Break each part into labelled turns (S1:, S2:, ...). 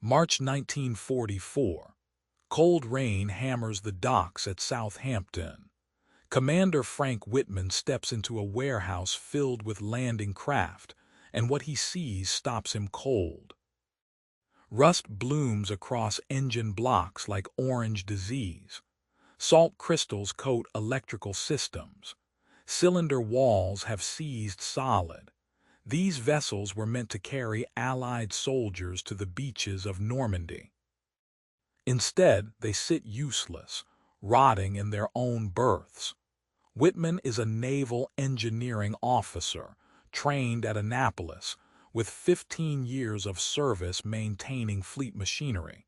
S1: March 1944. Cold rain hammers the docks at Southampton. Commander Frank Whitman steps into a warehouse filled with landing craft, and what he sees stops him cold. Rust blooms across engine blocks like orange disease. Salt crystals coat electrical systems. Cylinder walls have seized solid. These vessels were meant to carry Allied soldiers to the beaches of Normandy. Instead, they sit useless, rotting in their own berths. Whitman is a naval engineering officer, trained at Annapolis, with 15 years of service maintaining fleet machinery.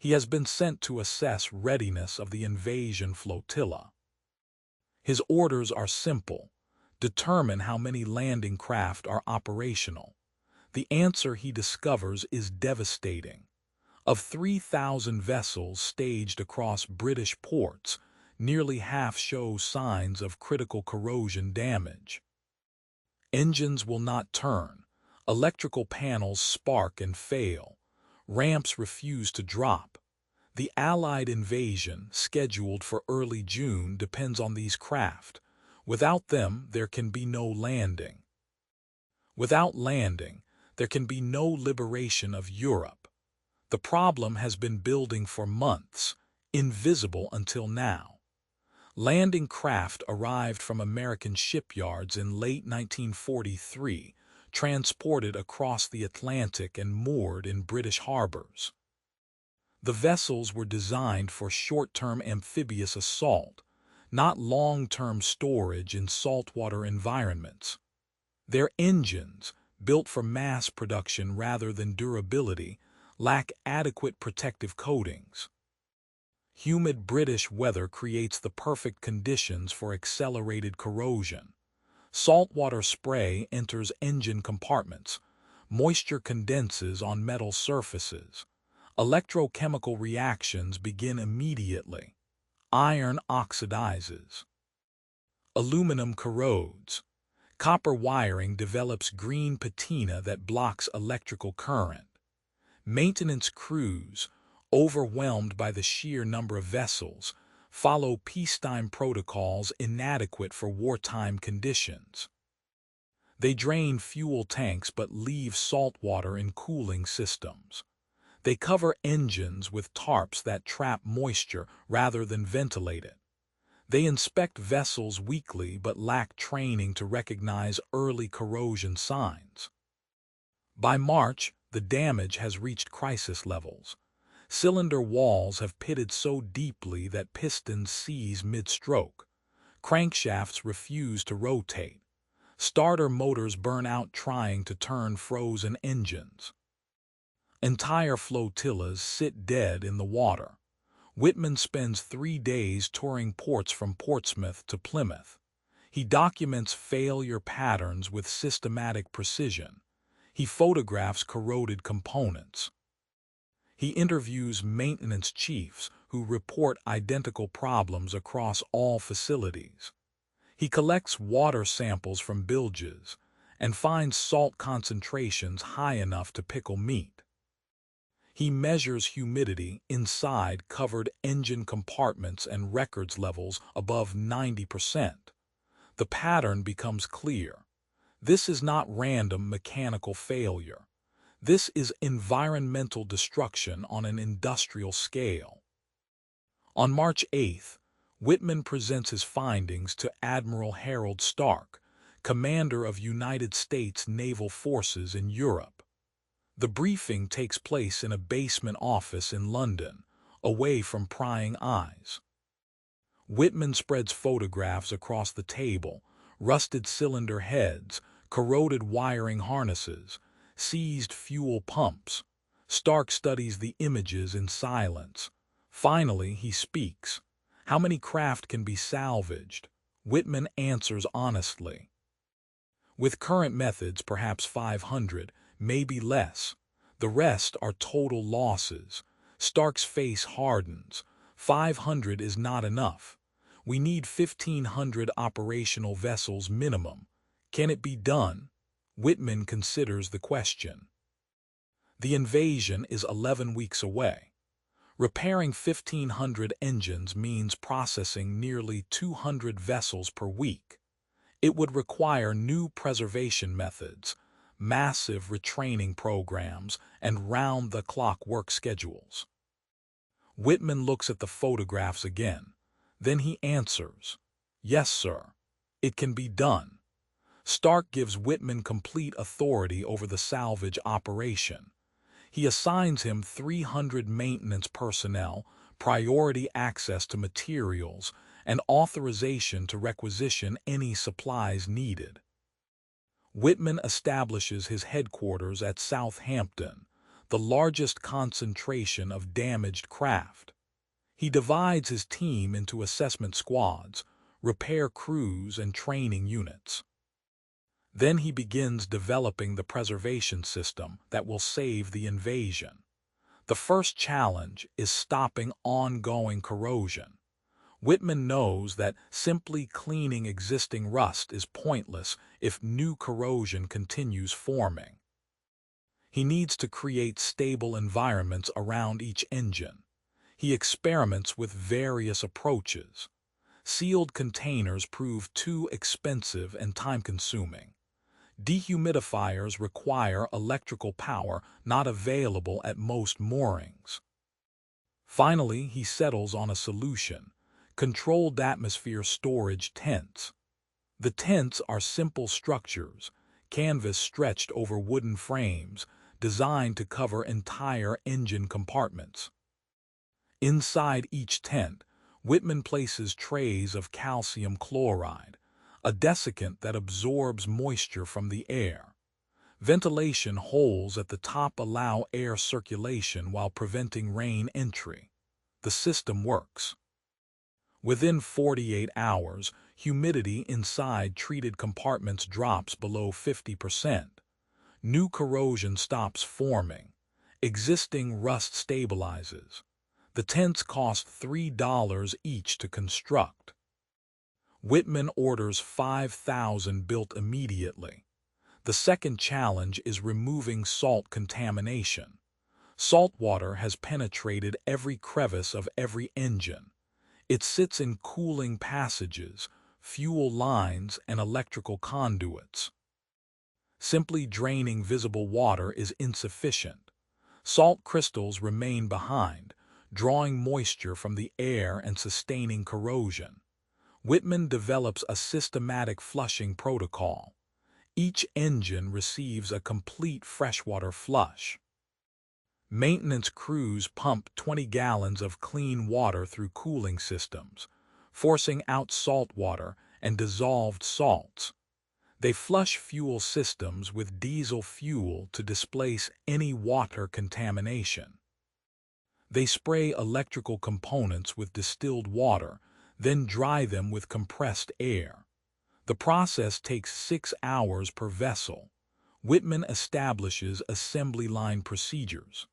S1: He has been sent to assess readiness of the invasion flotilla. His orders are simple: determine how many landing craft are operational. The answer he discovers is devastating. Of 3,000 vessels staged across British ports, nearly half show signs of critical corrosion damage. Engines will not turn. Electrical panels spark and fail. Ramps refuse to drop. The Allied invasion, scheduled for early June, depends on these craft. Without them, there can be no landing. Without landing, there can be no liberation of Europe. The problem has been building for months, invisible until now. Landing craft arrived from American shipyards in late 1943, transported across the Atlantic and moored in British harbors. The vessels were designed for short-term amphibious assault, not long-term storage in saltwater environments. Their engines, built for mass production rather than durability, lack adequate protective coatings. Humid British weather creates the perfect conditions for accelerated corrosion. Saltwater spray enters engine compartments. Moisture condenses on metal surfaces. Electrochemical reactions begin immediately. Iron oxidizes. Aluminum corrodes. Copper wiring develops green patina that blocks electrical current. Maintenance crews, overwhelmed by the sheer number of vessels, follow peacetime protocols inadequate for wartime conditions. They drain fuel tanks but leave salt water in cooling systems. They cover engines with tarps that trap moisture rather than ventilate it. They inspect vessels weekly but lack training to recognize early corrosion signs. By March, the damage has reached crisis levels. Cylinder walls have pitted so deeply that pistons seize mid-stroke. Crankshafts refuse to rotate. Starter motors burn out trying to turn frozen engines. Entire flotillas sit dead in the water. Whitman spends 3 days touring ports from Portsmouth to Plymouth. He documents failure patterns with systematic precision. He photographs corroded components. He interviews maintenance chiefs who report identical problems across all facilities. He collects water samples from bilges and finds salt concentrations high enough to pickle meat. He measures humidity inside covered engine compartments and records levels above 90%. The pattern becomes clear. This is not random mechanical failure. This is environmental destruction on an industrial scale. On March 8th, Whitman presents his findings to Admiral Harold Stark, commander of United States Naval Forces in Europe. The briefing takes place in a basement office in London, away from prying eyes. Whitman spreads photographs across the table: rusted cylinder heads, corroded wiring harnesses, seized fuel pumps. Stark studies the images in silence. Finally, he speaks. How many craft can be salvaged? Whitman answers honestly. With current methods, perhaps 500, maybe less. The rest are total losses. Stark's face hardens. 500 is not enough. We need 1,500 operational vessels minimum. Can it be done? Whitman considers the question. The invasion is 11 weeks away. Repairing 1,500 engines means processing nearly 200 vessels per week. It would require new preservation methods, massive retraining programs, and round-the-clock work schedules. Whitman looks at the photographs again. Then he answers, "Yes, sir. It can be done." Stark gives Whitman complete authority over the salvage operation. He assigns him 300 maintenance personnel, priority access to materials, and authorization to requisition any supplies needed. Whitman establishes his headquarters at Southampton, the largest concentration of damaged craft. He divides his team into assessment squads, repair crews, and training units. Then he begins developing the preservation system that will save the invasion. The first challenge is stopping ongoing corrosion. Whitman knows that simply cleaning existing rust is pointless if new corrosion continues forming. He needs to create stable environments around each engine. He experiments with various approaches. Sealed containers prove too expensive and time-consuming. Dehumidifiers require electrical power not available at most moorings. Finally, he settles on a solution: controlled atmosphere storage tents. The tents are simple structures, canvas stretched over wooden frames, designed to cover entire engine compartments. Inside each tent, Whitman places trays of calcium chloride, a desiccant that absorbs moisture from the air. Ventilation holes at the top allow air circulation while preventing rain entry. The system works. Within 48 hours, humidity inside treated compartments drops below 50%. New corrosion stops forming. Existing rust stabilizes. The tents cost $3 each to construct. Whitman orders 5,000 built immediately. The second challenge is removing salt contamination. Saltwater has penetrated every crevice of every engine. It sits in cooling passages, fuel lines, and electrical conduits. Simply draining visible water is insufficient. Salt crystals remain behind, drawing moisture from the air and sustaining corrosion. Whitman develops a systematic flushing protocol. Each engine receives a complete freshwater flush. Maintenance crews pump 20 gallons of clean water through cooling systems, forcing out salt water and dissolved salts. They flush fuel systems with diesel fuel to displace any water contamination. They spray electrical components with distilled water, then dry them with compressed air. The process takes 6 hours per vessel. Whitman establishes assembly line procedures.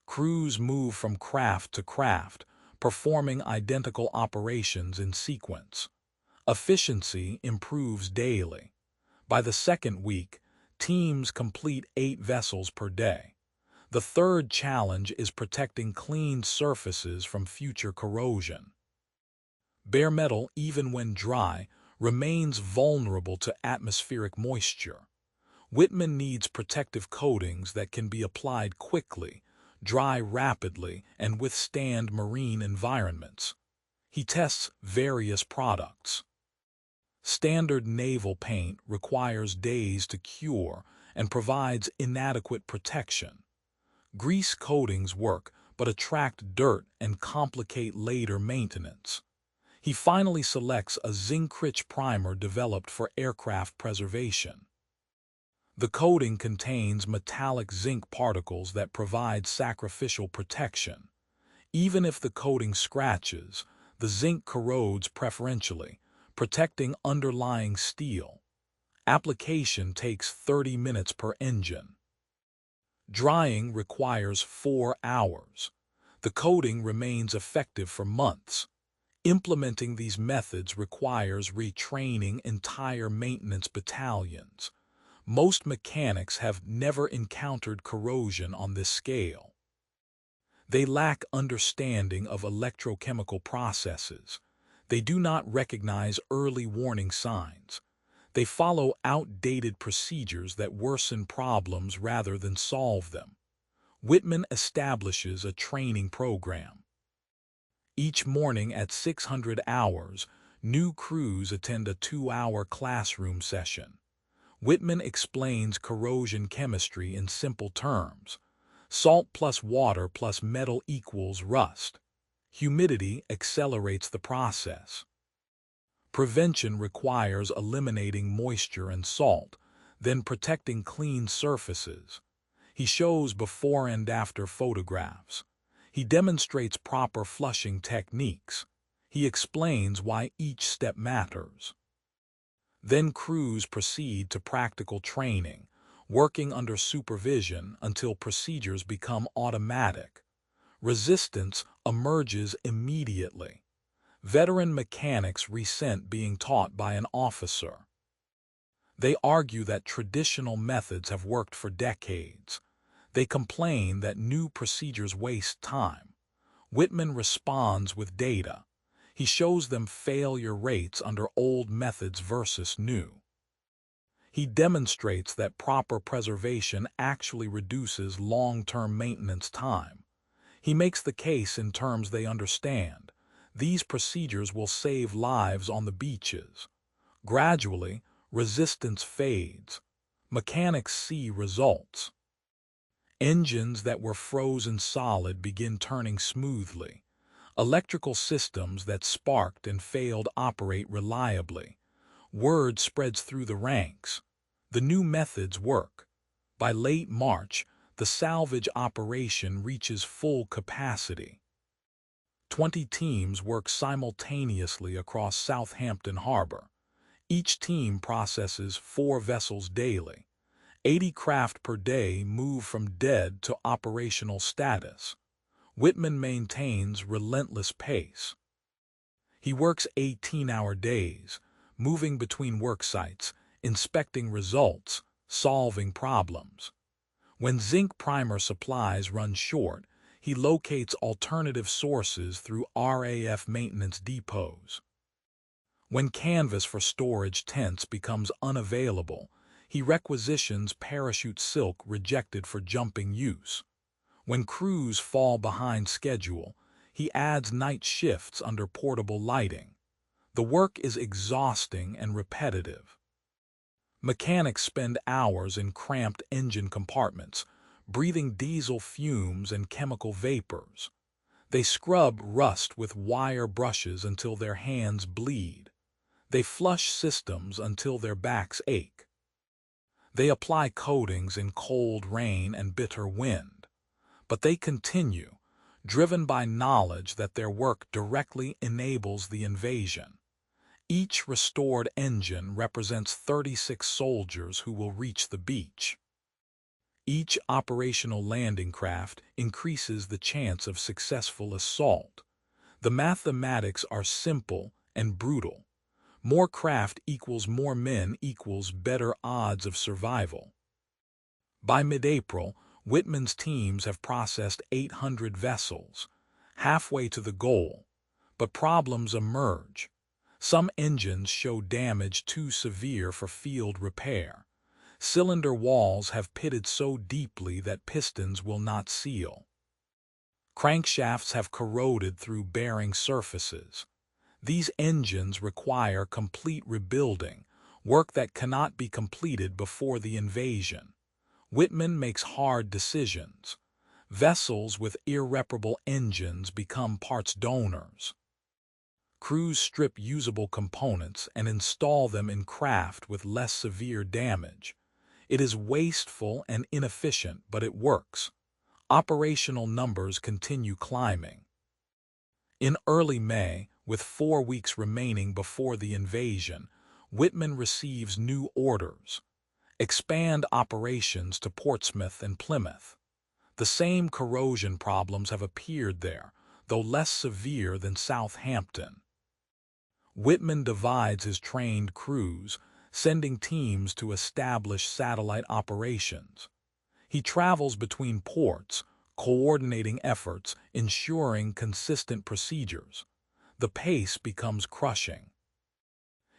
S1: Crews move from craft to craft, performing identical operations in sequence. Efficiency improves daily. By the second week, teams complete 8 vessels per day. The third challenge is protecting clean surfaces from future corrosion. Bare metal, even when dry, remains vulnerable to atmospheric moisture. Whitman needs protective coatings that can be applied quickly, dry rapidly, and withstand marine environments. He tests various products. Standard naval paint requires days to cure and provides inadequate protection. Grease coatings work but attract dirt and complicate later maintenance. He finally selects a zinc-rich primer developed for aircraft preservation. The coating contains metallic zinc particles that provide sacrificial protection. Even if the coating scratches, the zinc corrodes preferentially, protecting underlying steel. Application takes 30 minutes per engine. Drying requires 4 hours. The coating remains effective for months. Implementing these methods requires retraining entire maintenance battalions. Most mechanics have never encountered corrosion on this scale. They lack understanding of electrochemical processes. They do not recognize early warning signs. They follow outdated procedures that worsen problems rather than solve them. Whitman establishes a training program. Each morning at 600 hours, new crews attend a 2-hour classroom session. Whitman explains corrosion chemistry in simple terms. Salt plus water plus metal equals rust. Humidity accelerates the process. Prevention requires eliminating moisture and salt, then protecting clean surfaces. He shows before and after photographs. He demonstrates proper flushing techniques. He explains why each step matters. Then crews proceed to practical training, working under supervision until procedures become automatic. Resistance emerges immediately. Veteran mechanics resent being taught by an officer. They argue that traditional methods have worked for decades. They complain that new procedures waste time. Whitman responds with data. He shows them failure rates under old methods versus new. He demonstrates that proper preservation actually reduces long-term maintenance time. He makes the case in terms they understand. These procedures will save lives on the beaches. Gradually, resistance fades. Mechanics see results. Engines that were frozen solid begin turning smoothly. Electrical systems that sparked and failed operate reliably. Word spreads through the ranks. The new methods work. By late March, the salvage operation reaches full capacity. 20 teams work simultaneously across Southampton Harbor. Each team processes 4 vessels daily. 80 craft per day move from dead to operational status. Whitman maintains relentless pace. He works 18-hour days, moving between work sites, inspecting results, solving problems. When zinc primer supplies run short, he locates alternative sources through RAF maintenance depots. When canvas for storage tents becomes unavailable, he requisitions parachute silk rejected for jumping use. When crews fall behind schedule, he adds night shifts under portable lighting. The work is exhausting and repetitive. Mechanics spend hours in cramped engine compartments, breathing diesel fumes and chemical vapors. They scrub rust with wire brushes until their hands bleed. They flush systems until their backs ache. They apply coatings in cold rain and bitter wind. But they continue, driven by knowledge that their work directly enables the invasion. Each restored engine represents 36 soldiers who will reach the beach. Each operational landing craft increases the chance of successful assault. The mathematics are simple and brutal. More craft equals more men equals better odds of survival. By mid-April, Whitman's teams have processed 800 vessels, halfway to the goal. But problems emerge. Some engines show damage too severe for field repair. Cylinder walls have pitted so deeply that pistons will not seal. Crankshafts have corroded through bearing surfaces. These engines require complete rebuilding, work that cannot be completed before the invasion. Whitman makes hard decisions. Vessels with irreparable engines become parts donors. Crews strip usable components and install them in craft with less severe damage. It is wasteful and inefficient, but it works. Operational numbers continue climbing. In early May, with 4 weeks remaining before the invasion, Whitman receives new orders. Expand operations to Portsmouth and Plymouth. The same corrosion problems have appeared there, though less severe than Southampton. Whitman divides his trained crews, sending teams to establish satellite operations. He travels between ports, coordinating efforts, ensuring consistent procedures. The pace becomes crushing.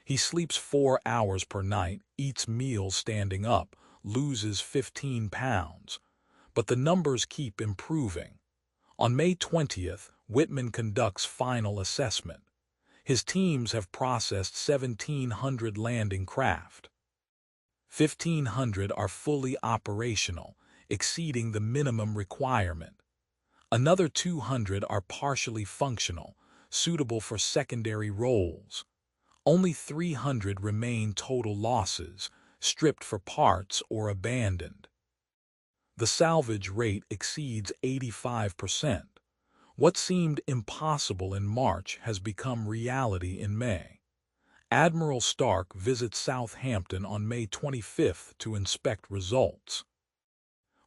S1: He sleeps 4 hours per night, eats meals standing up, loses 15 pounds. But the numbers keep improving. On May 20th, Whitman conducts final assessment. His teams have processed 1,700 landing craft. 1,500 are fully operational, exceeding the minimum requirement. Another 200 are partially functional, suitable for secondary roles. Only 300 remain total losses, stripped for parts or abandoned. The salvage rate exceeds 85%. What seemed impossible in March has become reality in May. Admiral Stark visits Southampton on May 25th to inspect results.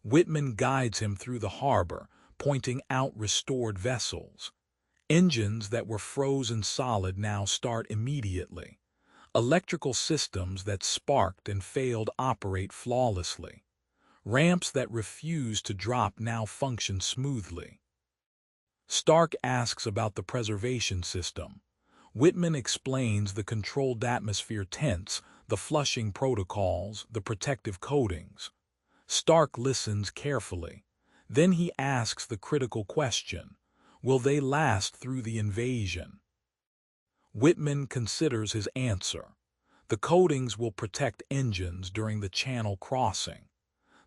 S1: Whitman guides him through the harbor, pointing out restored vessels. Engines that were frozen solid now start immediately. Electrical systems that sparked and failed operate flawlessly. Ramps that refused to drop now function smoothly. Stark asks about the preservation system. Whitman explains the controlled atmosphere tents, the flushing protocols, the protective coatings. Stark listens carefully. Then he asks the critical question: will they last through the invasion? Whitman considers his answer. The coatings will protect engines during the Channel crossing.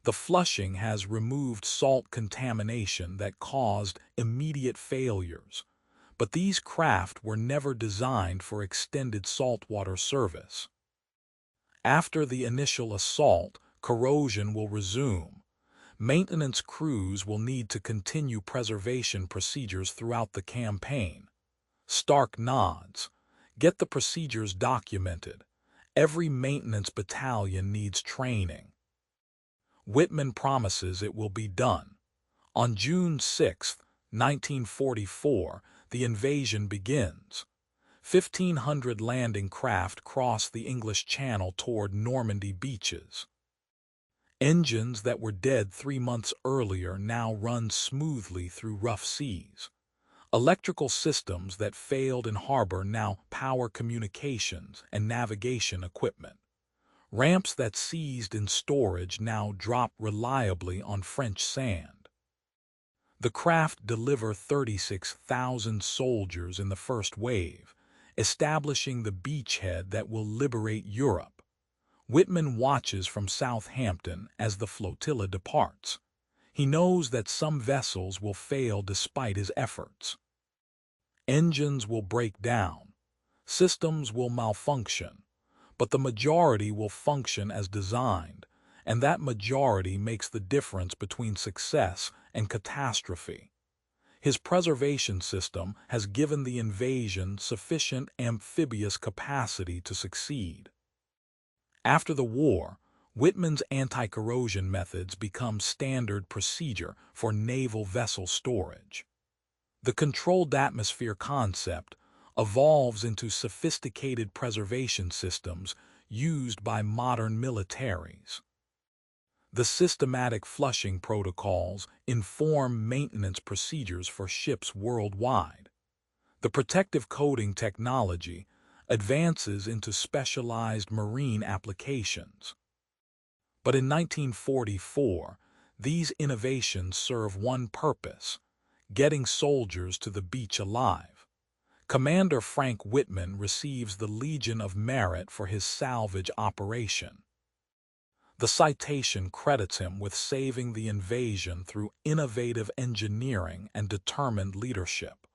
S1: The flushing has removed salt contamination that caused immediate failures, but these craft were never designed for extended saltwater service. After the initial assault, corrosion will resume. Maintenance crews will need to continue preservation procedures throughout the campaign. Stark nods. Get the procedures documented. Every maintenance battalion needs training. Whitman promises it will be done. On June 6, 1944, the invasion begins. 1,500 landing craft cross the English Channel toward Normandy beaches. Engines that were dead 3 months earlier now run smoothly through rough seas. Electrical systems that failed in harbor now power communications and navigation equipment. Ramps that seized in storage now drop reliably on French sand. The craft deliver 36,000 soldiers in the first wave, establishing the beachhead that will liberate Europe. Whitman watches from Southampton as the flotilla departs. He knows that some vessels will fail despite his efforts. Engines will break down. Systems will malfunction. But the majority will function as designed, and that majority makes the difference between success and catastrophe. His preservation system has given the invasion sufficient amphibious capacity to succeed. After the war, Whitman's anti-corrosion methods become standard procedure for naval vessel storage. The controlled atmosphere concept evolves into sophisticated preservation systems used by modern militaries. The systematic flushing protocols inform maintenance procedures for ships worldwide. The protective coating technology advances into specialized marine applications. But in 1944, these innovations serve one purpose: getting soldiers to the beach alive. Commander Frank Whitman receives the Legion of Merit for his salvage operation. The citation credits him with saving the invasion through innovative engineering and determined leadership.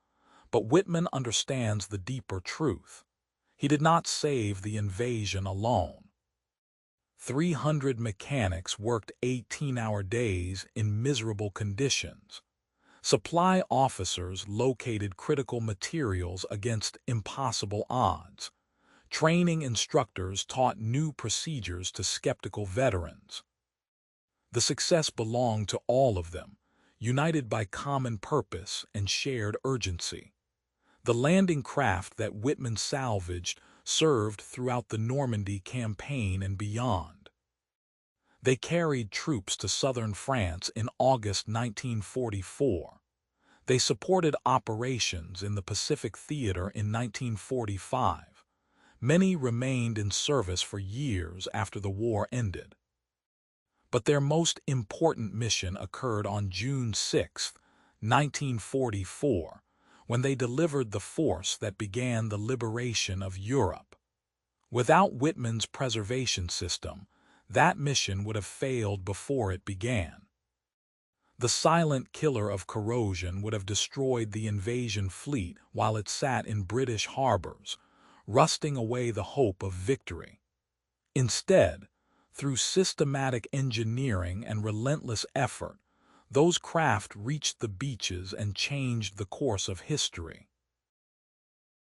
S1: But Whitman understands the deeper truth. He did not save the invasion alone. 300 mechanics worked 18-hour days in miserable conditions. Supply officers located critical materials against impossible odds. Training instructors taught new procedures to skeptical veterans. The success belonged to all of them, united by common purpose and shared urgency. The landing craft that Whitman salvaged served throughout the Normandy campaign and beyond. They carried troops to southern France in August 1944. They supported operations in the Pacific Theater in 1945. Many remained in service for years after the war ended. But their most important mission occurred on June 6, 1944, when they delivered the force that began the liberation of Europe. Without Whitman's preservation system, that mission would have failed before it began. The silent killer of corrosion would have destroyed the invasion fleet while it sat in British harbors, rusting away the hope of victory. Instead, through systematic engineering and relentless effort, those craft reached the beaches and changed the course of history.